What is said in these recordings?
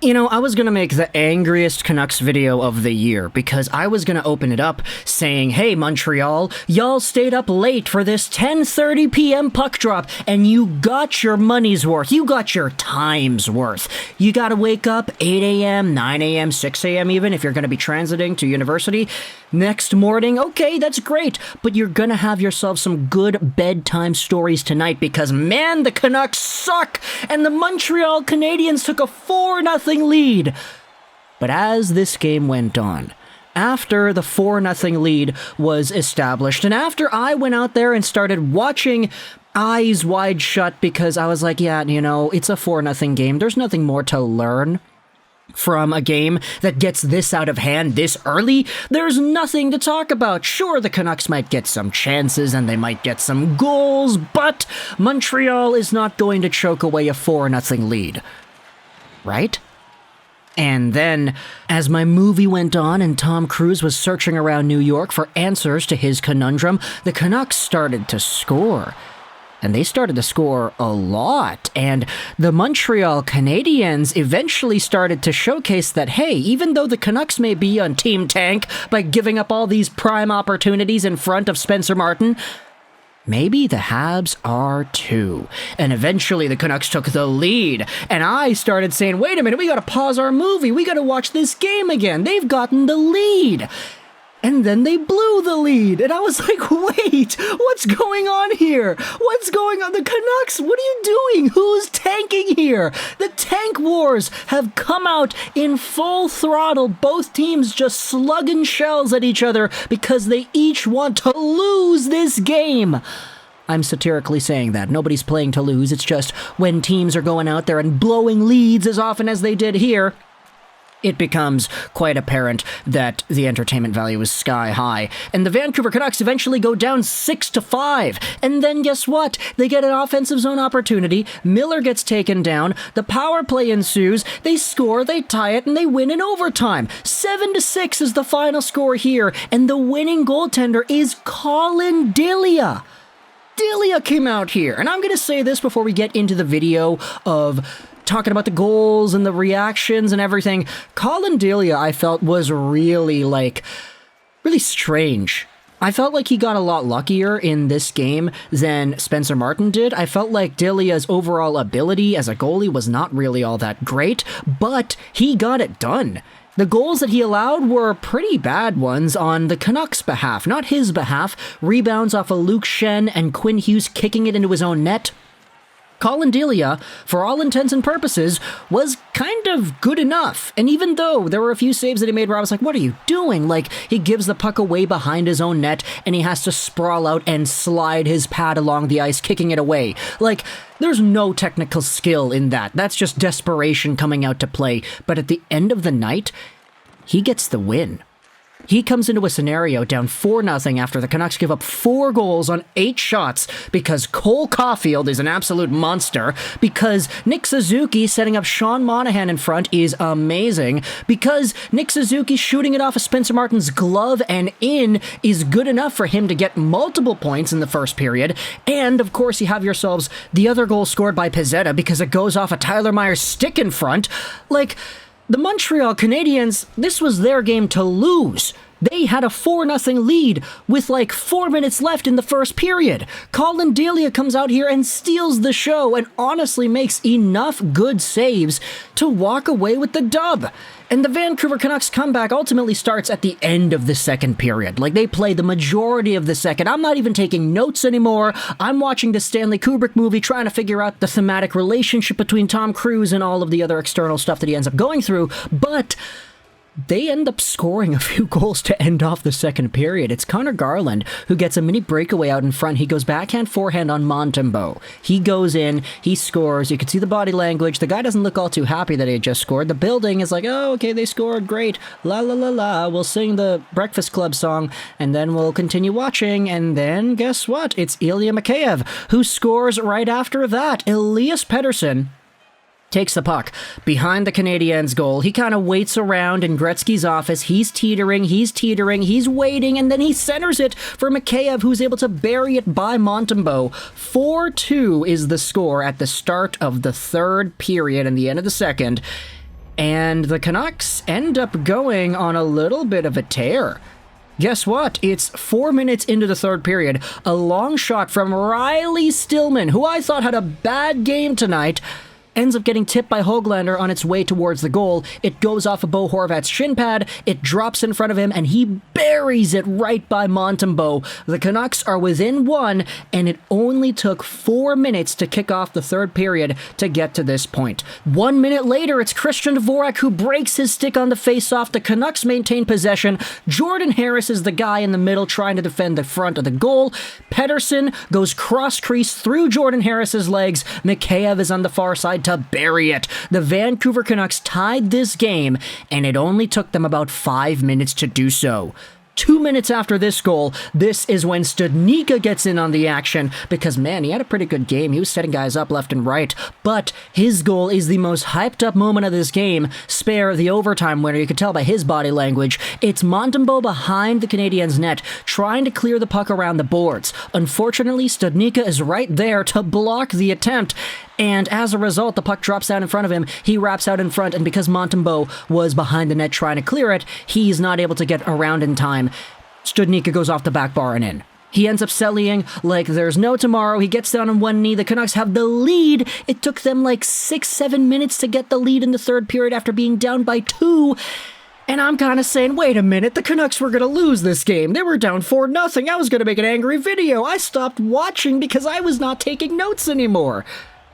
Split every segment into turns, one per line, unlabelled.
You know, I was going to make the angriest Canucks video of the year because I was going to open it up saying, hey, Montreal, y'all stayed up late for this 10:30 p.m. puck drop and you got your money's worth. You got your time's worth. You got to wake up 8 a.m., 9 a.m., 6 a.m. even if you're going to be transiting to university next morning. Okay, that's great, but you're going to have yourself some good bedtime stories tonight because, man, the Canucks suck and the Montreal Canadiens took a 4-0 lead. But as this game went on, after the 4-0 lead was established, and after I went out there and started watching eyes wide shut because I was like, yeah, you know, it's a 4-0 game. There's nothing more to learn from a game that gets this out of hand this early. There's nothing to talk about. Sure, the Canucks might get some chances and they might get some goals, but Montreal is not going to choke away a 4-0 lead. Right? And then, as my movie went on and Tom Cruise was searching around New York for answers to his conundrum, the Canucks started to score. And they started to score a lot. And the Montreal Canadiens eventually started to showcase that, hey, even though the Canucks may be on Team Tank by giving up all these prime opportunities in front of Spencer Martin, maybe the Habs are too. And eventually the Canucks took the lead. And I started saying, wait a minute, we gotta pause our movie. We gotta watch this game again. They've gotten the lead. And then they blew the lead. And I was like, wait, what's going on here? What's going on? The Canucks, what are you doing? Who's tanking here? The tank wars have come out in full throttle. Both teams just slugging shells at each other because they each want to lose this game. I'm satirically saying that. Nobody's playing to lose. It's just when teams are going out there and blowing leads as often as they did here, it becomes quite apparent that the entertainment value is sky high. And the Vancouver Canucks eventually go down 6-5. And then guess what? They get an offensive zone opportunity. Miller gets taken down. The power play ensues. They score, they tie it, and they win in overtime. 7-6 is the final score here. And the winning goaltender is Colin Delia. Delia came out here. And I'm going to say this before we get into the video of talking about the goals and the reactions and everything. Colin Delia, I felt, was really strange. I felt like he got a lot luckier in this game than Spencer Martin did. I felt like Delia's overall ability as a goalie was not really all that great, but he got it done. The goals that he allowed were pretty bad ones on the Canucks' behalf, not his behalf. Rebounds off of Luke Shen and Quinn Hughes kicking it into his own net. Colin Delia, for all intents and purposes, was kind of good enough. And even though there were a few saves that he made where I was like, what are you doing? Like, he gives the puck away behind his own net, and he has to sprawl out and slide his pad along the ice, kicking it away. Like, there's no technical skill in that. That's just desperation coming out to play. But at the end of the night, he gets the win. He comes into a scenario down 4-0 after the Canucks give up 4 goals on 8 shots because Cole Caufield is an absolute monster, because Nick Suzuki setting up Sean Monahan in front is amazing, because Nick Suzuki shooting it off of Spencer Martin's glove and in is good enough for him to get multiple points in the first period, and of course you have yourselves the other goal scored by Pezzetta because it goes off of Tyler Myers' stick in front. Like, the Montreal Canadiens, this was their game to lose. They had a 4-0 lead with like 4 minutes left in the first period. Colin Delia comes out here and steals the show and honestly makes enough good saves to walk away with the dub. And the Vancouver Canucks comeback ultimately starts at the end of the second period. Like, they play the majority of the second. I'm not even taking notes anymore. I'm watching the Stanley Kubrick movie trying to figure out the thematic relationship between Tom Cruise and all of the other external stuff that he ends up going through. But they end up scoring a few goals to end off the second period. It's Conor Garland who gets a mini breakaway out in front. He goes backhand forehand on Montembeault. He goes in, he scores. You can see the body language. The guy doesn't look all too happy that he had just scored. The building is like, oh, okay, they scored, great. La la la la. We'll sing the Breakfast Club song and then we'll continue watching. And then guess what? It's Ilya Mikheyev who scores right after that. Elias Pettersson takes the puck behind the Canadiens' goal. He kind of waits around in Gretzky's office. He's teetering, he's waiting, and then he centers it for Mikheyev, who's able to bury it by Montembeault. 4-2 is the score at the start of the third period and the end of the second. And the Canucks end up going on a little bit of a tear. Guess what? It's 4 minutes into the third period. A long shot from Riley Stillman, who I thought had a bad game tonight, ends up getting tipped by Höglander on its way towards the goal. It goes off of Bo Horvat's shin pad, it drops in front of him, and he buries it right by Montembeault. The Canucks are within one, and it only took 4 minutes to kick off the third period to get to this point. 1 minute later, it's Christian Dvorak who breaks his stick on the faceoff. The Canucks maintain possession. Jordan Harris is the guy in the middle trying to defend the front of the goal. Pettersson goes cross-crease through Jordan Harris's legs. Mikheyev is on the far side to bury it. The Vancouver Canucks tied this game, and it only took them about 5 minutes to do so. 2 minutes after this goal, this is when Studnicka gets in on the action, because man, he had a pretty good game. He was setting guys up left and right, but his goal is the most hyped up moment of this game. Spare the overtime winner, you could tell by his body language. It's Montembeault behind the Canadiens' net, trying to clear the puck around the boards. Unfortunately, Studnicka is right there to block the attempt, and as a result, the puck drops out in front of him. He wraps out in front, and because Montembeault was behind the net trying to clear it, he's not able to get around in time. Studnicka goes off the back bar and in. He ends up selling like there's no tomorrow. He gets down on one knee. The Canucks have the lead. It took them like 6-7 minutes to get the lead in the third period after being down by 2. And I'm kind of saying, wait a minute, the Canucks were going to lose this game. They were down 4-0. I was going to make an angry video. I stopped watching because I was not taking notes anymore.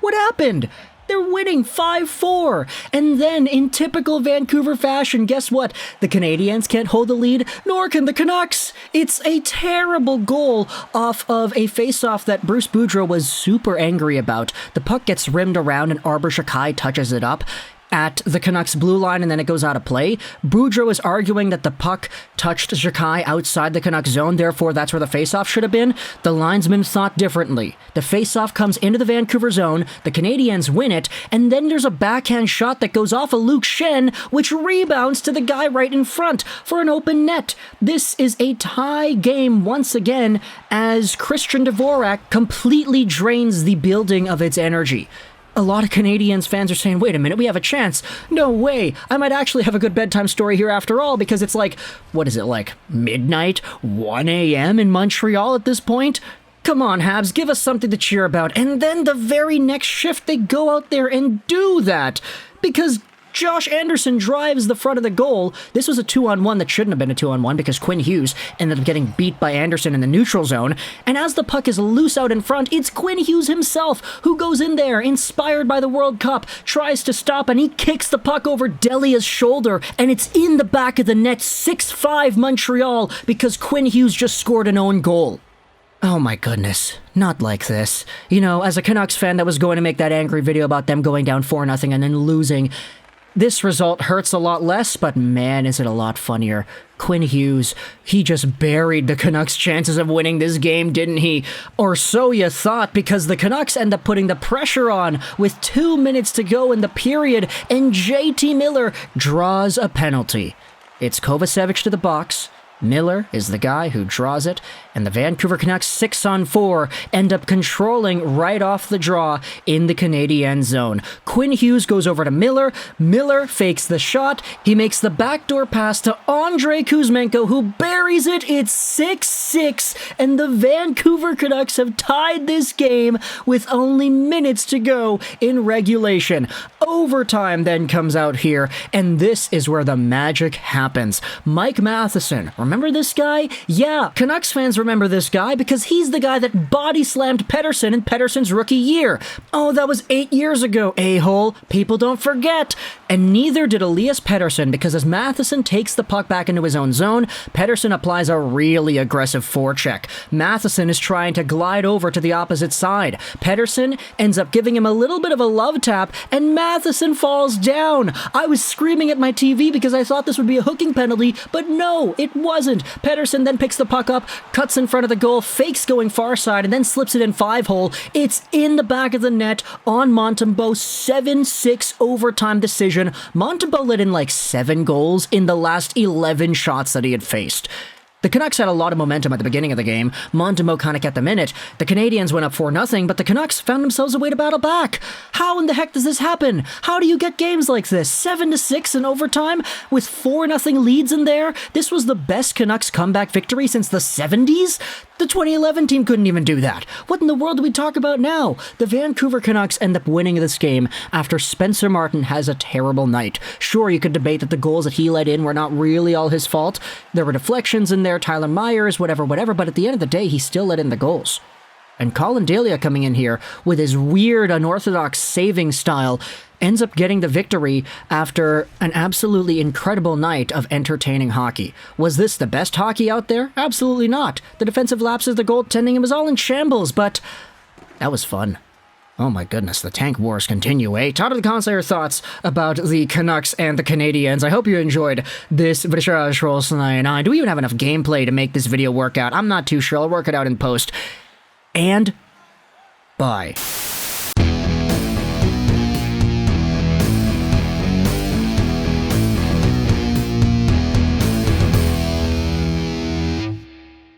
What happened? They're winning 5-4. And then, in typical Vancouver fashion, guess what? The Canadiens can't hold the lead, nor can the Canucks. It's a terrible goal off of a faceoff that Bruce Boudreau was super angry about. The puck gets rimmed around and Arbor Xhekaj touches it up at the Canucks blue line, and then it goes out of play. Boudreau is arguing that the puck touched Xhekaj outside the Canucks zone, therefore that's where the faceoff should have been. The linesman thought differently. The faceoff comes into the Vancouver zone, the Canadiens win it, and then there's a backhand shot that goes off of Luke Schenn, which rebounds to the guy right in front for an open net. This is a tie game once again, as Christian Dvorak completely drains the building of its energy. A lot of Canadiens fans are saying, wait a minute, we have a chance. No way. I might actually have a good bedtime story here after all, because it's like, what is it, like midnight, 1 a.m. in Montreal at this point? Come on, Habs, give us something to cheer about. And then the very next shift, they go out there and do that. Because Josh Anderson drives the front of the goal. This was a 2-on-1 that shouldn't have been a 2-on-1 because Quinn Hughes ended up getting beat by Anderson in the neutral zone. And as the puck is loose out in front, it's Quinn Hughes himself who goes in there, inspired by the World Cup, tries to stop, and he kicks the puck over Delia's shoulder, and it's in the back of the net, 6-5 Montreal, because Quinn Hughes just scored an own goal. Oh my goodness, not like this. You know, as a Canucks fan that was going to make that angry video about them going down 4-0 and then losing, this result hurts a lot less, but man, is it a lot funnier. Quinn Hughes, he just buried the Canucks' chances of winning this game, didn't he? Or so you thought, because the Canucks end up putting the pressure on with 2 minutes to go in the period, and JT Miller draws a penalty. It's Kovacevic to the box. Miller is the guy who draws it, and the Vancouver Canucks 6-on-4 end up controlling right off the draw in the Canadiens zone. Quinn Hughes goes over to Miller. Miller fakes the shot. He makes the backdoor pass to Andrei Kuzmenko, who buries it. It's 6-6, and the Vancouver Canucks have tied this game with only minutes to go in regulation. Overtime then comes out here, and this is where the magic happens. Mike Matheson, remember this guy? Yeah, Canucks fans remember this guy because he's the guy that body slammed Pettersson in Pettersson's rookie year. Oh, that was 8 years ago, a-hole. People don't forget. And neither did Elias Pettersson, because as Matheson takes the puck back into his own zone, Pettersson applies a really aggressive forecheck. Matheson is trying to glide over to the opposite side. Pettersson ends up giving him a little bit of a love tap, and Matheson falls down. I was screaming at my TV because I thought this would be a hooking penalty, but no, it wasn't. Pettersson then picks the puck up, cuts in front of the goal, fakes going far side, and then slips it in 5-hole. It's in the back of the net on Montembeault. 7-6 overtime decision. Montembeault let in like 7 goals in the last 11 shots that he had faced. The Canucks had a lot of momentum at the beginning of the game. Montembeault kind of kept them in it. The Canadiens went up 4-0, but the Canucks found themselves a way to battle back. How in the heck does this happen? How do you get games like this? 7-6 in overtime with 4-0 leads in there? This was the best Canucks comeback victory since the 70s? The 2011 team couldn't even do that. What in the world do we talk about now? The Vancouver Canucks end up winning this game after Spencer Martin has a terrible night. Sure, you could debate that the goals that he let in were not really all his fault. There were deflections in there, Tyler Myers, whatever, but at the end of the day, he still let in the goals. And Colin Delia coming in here with his weird, unorthodox saving style ends up getting the victory after an absolutely incredible night of entertaining hockey. Was this the best hockey out there? Absolutely not. The defensive lapses, the goaltending, it was all in shambles, but that was fun. Oh my goodness, the tank wars continue, eh? Todd of the Console, your thoughts about the Canucks and the Canadiens. I hope you enjoyed this Juraj Rolls 99. Do we even have enough gameplay to make this video work out? I'm not too sure. I'll work it out in post. And bye.